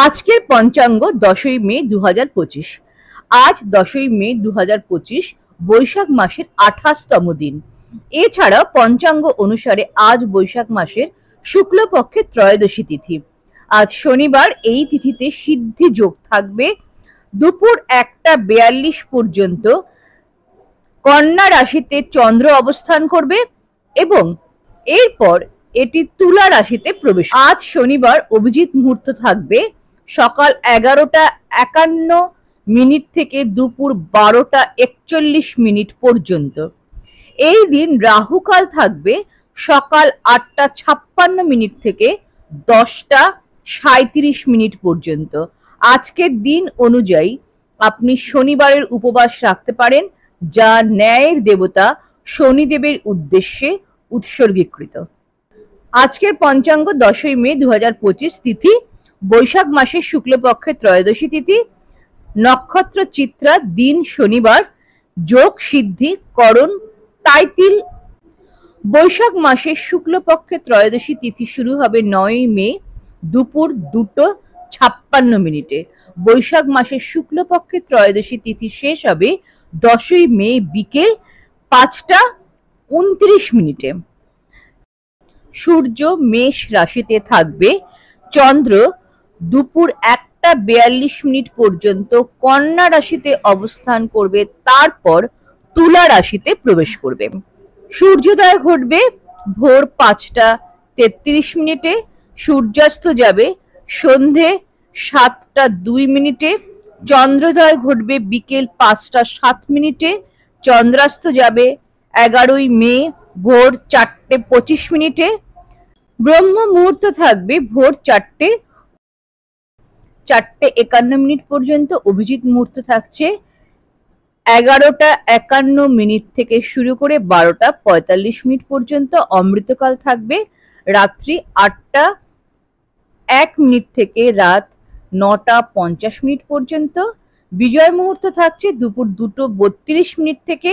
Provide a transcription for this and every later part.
আজকের পঞ্চাঙ্গ 10ই মে 2025। আজ 10ই মে 2025 বৈশাখ মাসের 28তম দিন। এছাড়া পঞ্চাঙ্গ অনুসারে আজ বৈশাখ মাসের শুক্লপক্ষের ত্রয়োদশী তিথি। আজ শনিবার। এই তিথিতে সিদ্ধি যোগ থাকবে। দুপুর 1টা 42 পর্যন্ত কন্যা রাশিতে চন্দ্র অবস্থান করবে এবং এরপর এটি তুলা রাশিতে প্রবেশ। আজ শনিবার অভিজিৎ মুহূর্ত থাকবে সকাল 11টা 51 থেকে দুপুর 12টা 41 পর্যন্ত। এই দিন রাহুকাল থাকবে সকাল 8টা 56 থেকে 10টা 37 পর্যন্ত। আজকের দিন অনুযায়ী আপনি শনিবারের উপবাস রাখতে পারেন, যা ন্যায়ের দেবতা শনিদেবের উদ্দেশ্যে উৎসর্গীকৃত। আজকের পঞ্চাঙ্গ 10ই মে 2025 তিথি বৈশাখ মাসের শুক্লপক্ষের ত্রয়োদশী তিথি, নক্ষত্র চিত্রা, দিন শনিবার, যোগ সিদ্ধি করণ তাইতিল। বৈশাখ মাসের শুক্লপক্ষের ত্রয়োদশী তিথি শুরু হবে 9ই মে দুপুর 2টো 56। বৈশাখ মাসের শুক্লপক্ষের ত্রয়োদশী তিথি শেষ হবে 10ই মে বিকেল 5টা 29। সূর্য মেষ রাশিতে থাকবে। চন্দ্র দুপুর 1টা 42 পর্যন্ত কন্যা রাশিতে অবস্থান করবে, তারপর তুলা রাশিতে প্রবেশ করবে। সূর্যোদয় ঘটবে ভোর 5টা 33। সূর্যাস্ত যাবে সন্ধে 7টা 2। চন্দ্রোদয় ঘটবে বিকেল 5টা 7। চন্দ্রাস্ত যাবে 11ই মে ভোর 4টে 25। ব্রহ্ম মুহূর্ত থাকবে ভোর 4টে 51 পর্যন্ত। অভিজিৎ মুহূর্ত থাকছে 11টা 51 থেকে শুরু করে 12টা 45 পর্যন্ত। অমৃতকাল থাকবে রাত্রি 8টা 1 থেকে রাত 9টা 50 পর্যন্ত। বিজয় মুহূর্ত থাকছে দুপুর 2টো 32 থেকে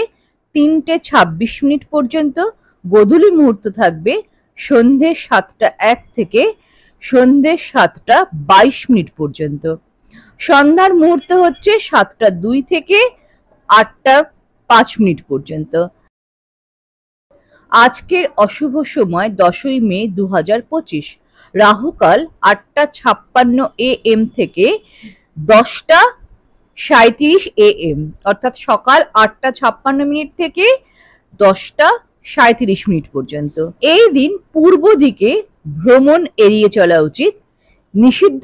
3টে 26 পর্যন্ত। গোধূলি মুহূর্ত থাকবে সন্ধে 7টা 1 থেকে সন্ধে 7টা 22 পর্যন্ত। সন্ধ্যার মুহূর্ত হচ্ছে 7টা 2 থেকে 8টা 5 পর্যন্ত। আজকের অশুভ সময় 10ই মে 2025। রাহুকাল 8টা 56 AM থেকে 10টা 37 AM, অর্থাৎ সকাল 8টা 56 থেকে 10টা 37 পর্যন্ত। এই দিন পূর্ব দিকে ভ্রমণ এড়িয়ে চলা উচিত। নিষিদ্ধ